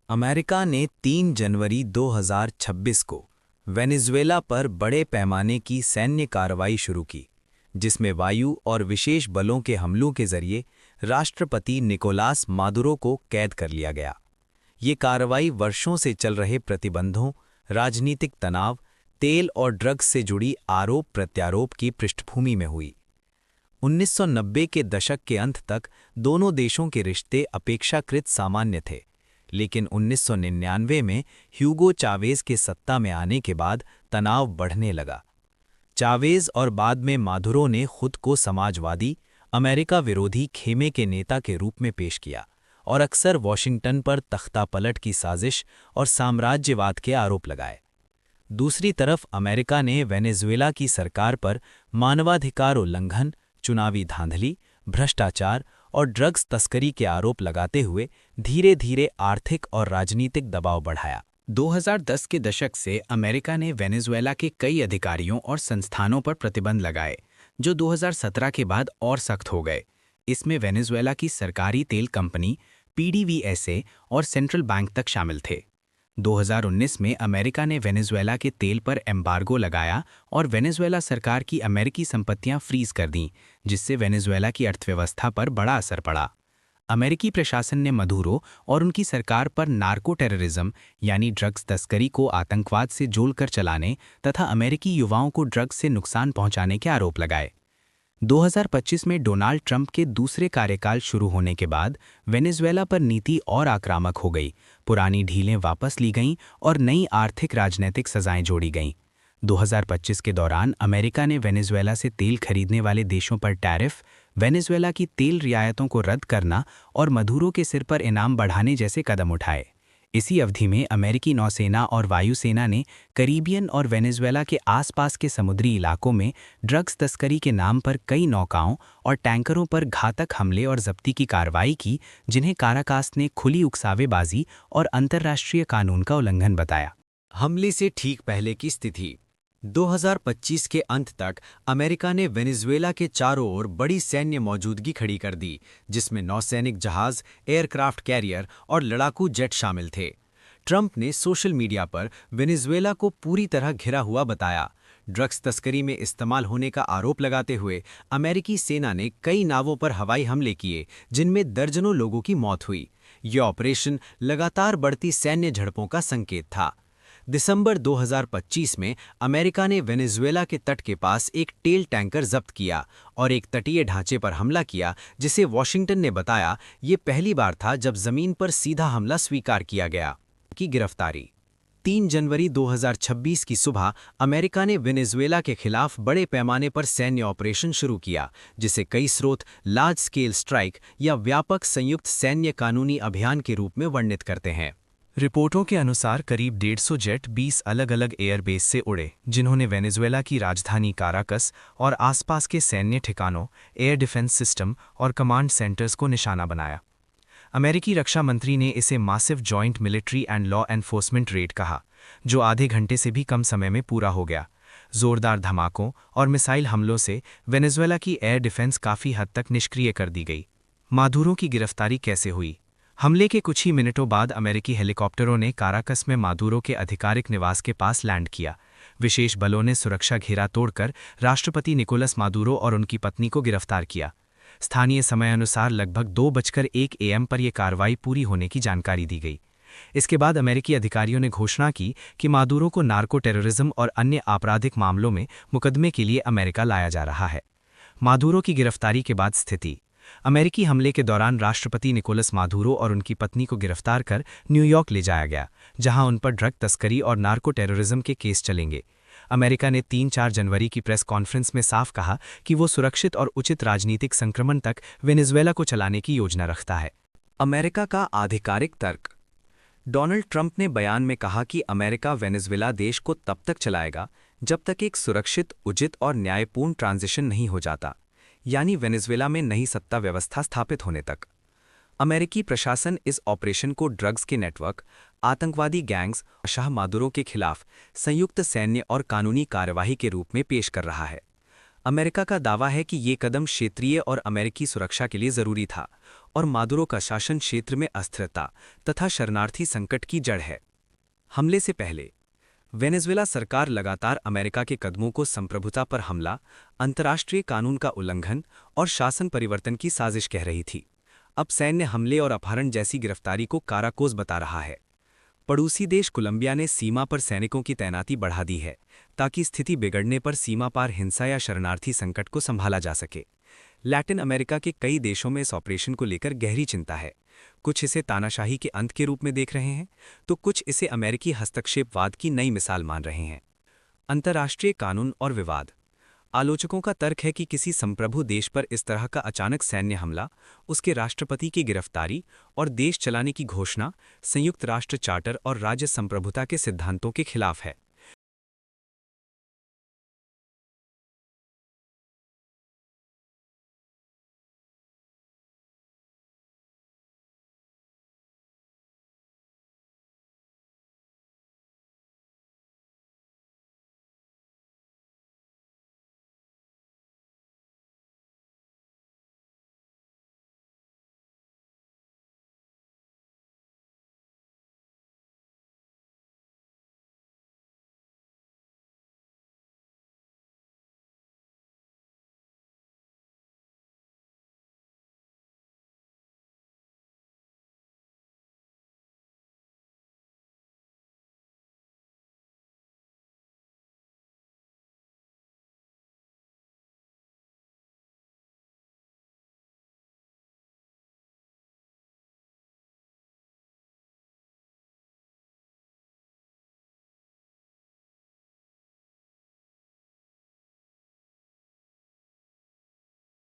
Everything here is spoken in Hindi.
अमेरिका ने 3 जनवरी 2026 को वेनेजुएला पर बड़े पैमाने की सैन्य कार्रवाई शुरू की, जिसमें वायु और विशेष बलों के हमलों के जरिए राष्ट्रपति निकोलास मादुरो को कैद कर लिया गया। ये कार्रवाई वर्षों से चल रहे प्रतिबंधों, राजनीतिक तनाव, तेल और ड्रग्स से जुड़ी आरोप प्रत्यारोप की पृष्ठभूमि में हुई। 1990 के दशक के अंत तक दोनों देशों के रिश्ते अपेक्षाकृत सामान्य थे, लेकिन 1999 में ह्यूगो चावेज के सत्ता में आने के बाद तनाव बढ़ने लगा। चावेज और बाद में मादुरो ने खुद को समाजवादी, अमेरिका विरोधी खेमे के नेता के रूप में पेश किया और अक्सर वॉशिंगटन पर तख्तापलट की साजिश और साम्राज्यवाद के आरोप लगाए। दूसरी तरफ अमेरिका ने वेनेजुएला की सरकार पर मानवाधिकार उल्लंघन, चुनावी धांधली, भ्रष्टाचार और ड्रग्स तस्करी के आरोप लगाते हुए धीरे-धीरे आर्थिक और राजनीतिक दबाव बढ़ाया। 2010 के दशक से अमेरिका ने वेनेजुएला के कई अधिकारियों और संस्थानों पर प्रतिबंध लगाए, जो 2017 के बाद और सख्त हो गए। इसमें वेनेजुएला की सरकारी तेल कंपनी PDVSA और सेंट्रल बैंक तक शामिल थे। 2019 में अमेरिका ने वेनेजुएला के तेल पर एम्बार्गो लगाया और वेनेजुएला सरकार की अमेरिकी संपत्तियां फ्रीज कर दीं, जिससे वेनेजुएला की अर्थव्यवस्था पर बड़ा असर पड़ा। अमेरिकी प्रशासन ने मदुरो और उनकी सरकार पर नार्को टेररिज्म यानी ड्रग्स तस्करी को आतंकवाद से जोड़कर चलाने तथा अमेरिकी युवाओं को ड्रग्स से नुकसान पहुंचाने के आरोप लगाए। 2025 में डोनाल्ड ट्रंप के दूसरे कार्यकाल शुरू होने के बाद वेनेजुएला पर नीति और आक्रामक हो गई। पुरानी ढीलें वापस ली गईं और नई आर्थिक राजनीतिक सजाएं जोड़ी गईं। 2025 के दौरान अमेरिका ने वेनेजुएला से तेल खरीदने वाले देशों पर टैरिफ, वेनेजुएला की तेल रियायतों को रद्द करना और मदुरो के सिर पर इनाम बढ़ाने जैसे कदम उठाए। इसी अवधि में अमेरिकी नौसेना और वायुसेना ने कैरिबियन और वेनेजुएला के आसपास के समुद्री इलाकों में ड्रग्स तस्करी के नाम पर कई नौकाओं और टैंकरों पर घातक हमले और जब्ती की कार्रवाई की, जिन्हें काराकास ने खुली उकसावेबाजी और अंतर्राष्ट्रीय कानून का उल्लंघन बताया। हमले से ठीक पहले की स्थिति 2025 के अंत तक अमेरिका ने वेनेजुएला के चारों ओर बड़ी सैन्य मौजूदगी खड़ी कर दी, जिसमें नौसैनिक जहाज, एयरक्राफ्ट कैरियर और लड़ाकू जेट शामिल थे। ट्रंप ने सोशल मीडिया पर वेनेजुएला को पूरी तरह घिरा हुआ बताया। ड्रग्स तस्करी में इस्तेमाल होने का आरोप लगाते हुए अमेरिकी सेना ने कई नावों पर हवाई हमले किए, जिनमें दर्जनों लोगों की मौत हुई। यह ऑपरेशन लगातार बढ़ती सैन्य झड़पों का संकेत था। दिसंबर 2025 में अमेरिका ने वेनेजुएला के तट के पास एक तेल टैंकर जब्त किया और एक तटीय ढांचे पर हमला किया, जिसे वॉशिंगटन ने बताया ये पहली बार था जब जमीन पर सीधा हमला स्वीकार किया गया। की गिरफ्तारी 3 जनवरी 2026 की सुबह अमेरिका ने वेनेजुएला के खिलाफ बड़े पैमाने पर सैन्य ऑपरेशन शुरू किया, जिसे कई स्रोत लार्ज स्केल स्ट्राइक या व्यापक संयुक्त सैन्य कानूनी अभियान के रूप में वर्णित करते हैं। रिपोर्टों के अनुसार करीब 150 जेट 20 अलग-अलग एयरबेस से उड़े, जिन्होंने वेनेजुएला की राजधानी काराकस और आसपास के सैन्य ठिकानों, एयर डिफेंस सिस्टम और कमांड सेंटर्स को निशाना बनाया। अमेरिकी रक्षा मंत्री ने इसे massive joint military and law enforcement red कहा, जो आधे घंटे से भी कम समय में पूरा हो गया। जोरदार धमाकों और मिसाइल हमलों से वेनेजुएला की एयर डिफेंस काफ़ी हद तक निष्क्रिय कर दी गई। मादुरो की गिरफ्तारी कैसे हुई? हमले के कुछ ही मिनटों बाद अमेरिकी हेलीकॉप्टरों ने काराकस में मादुरो के आधिकारिक निवास के पास लैंड किया। विशेष बलों ने सुरक्षा घेरा तोड़कर राष्ट्रपति निकोलस मादुरो और उनकी पत्नी को गिरफ्तार किया। स्थानीय समय अनुसार लगभग 2:01 AM पर यह कार्रवाई पूरी होने की जानकारी दी गई। इसके बाद अमेरिकी अधिकारियों ने घोषणा की कि मादुरो को नार्को टेररिज्म और अन्य आपराधिक मामलों में मुकदमे के लिए अमेरिका लाया जा रहा है। मादुरो की गिरफ्तारी के बाद स्थिति। अमेरिकी हमले के दौरान राष्ट्रपति निकोलस मादुरो और उनकी पत्नी को गिरफ्तार कर न्यूयॉर्क ले जाया गया, जहां उन पर ड्रग तस्करी और नार्को टेररिज्म के केस चलेंगे। अमेरिका ने 3-4 जनवरी की प्रेस कॉन्फ्रेंस में साफ कहा कि वो सुरक्षित और उचित राजनीतिक संक्रमण तक वेनेजुएला को चलाने की योजना रखता है। अमेरिका का आधिकारिक तर्क। डोनाल्ड ट्रंप ने बयान में कहा कि अमेरिका वेनेजुएला देश को तब तक चलाएगा जब तक एक सुरक्षित, उचित और न्यायपूर्ण ट्रांजिशन नहीं हो जाता, यानी वेनेजुएला में नई सत्ता व्यवस्था स्थापित होने तक। अमेरिकी प्रशासन इस ऑपरेशन को ड्रग्स के नेटवर्क, आतंकवादी गैंग्स और शाह मादुरो के खिलाफ संयुक्त सैन्य और कानूनी कार्यवाही के रूप में पेश कर रहा है। अमेरिका का दावा है कि ये कदम क्षेत्रीय और अमेरिकी सुरक्षा के लिए जरूरी था और मादुरो का शासन क्षेत्र में अस्थिरता तथा शरणार्थी संकट की जड़ है। हमले से पहले वेनेजुएला सरकार लगातार अमेरिका के कदमों को संप्रभुता पर हमला, अंतर्राष्ट्रीय कानून का उल्लंघन और शासन परिवर्तन की साजिश कह रही थी। अब सैन्य हमले और अपहरण जैसी गिरफ्तारी को काराकोस बता रहा है। पड़ोसी देश कोलंबिया ने सीमा पर सैनिकों की तैनाती बढ़ा दी है ताकि स्थिति बिगड़ने पर सीमा पार हिंसा या शरणार्थी संकट को संभाला जा सके। लैटिन अमेरिका के कई देशों में इस ऑपरेशन को लेकर गहरी चिंता है। कुछ इसे तानाशाही के अंत के रूप में देख रहे हैं तो कुछ इसे अमेरिकी हस्तक्षेपवाद की नई मिसाल मान रहे हैं। अंतर्राष्ट्रीय कानून और विवाद। आलोचकों का तर्क है कि किसी संप्रभु देश पर इस तरह का अचानक सैन्य हमला, उसके राष्ट्रपति की गिरफ्तारी और देश चलाने की घोषणा संयुक्त राष्ट्र चार्टर और राज्य संप्रभुता के सिद्धांतों के खिलाफ है।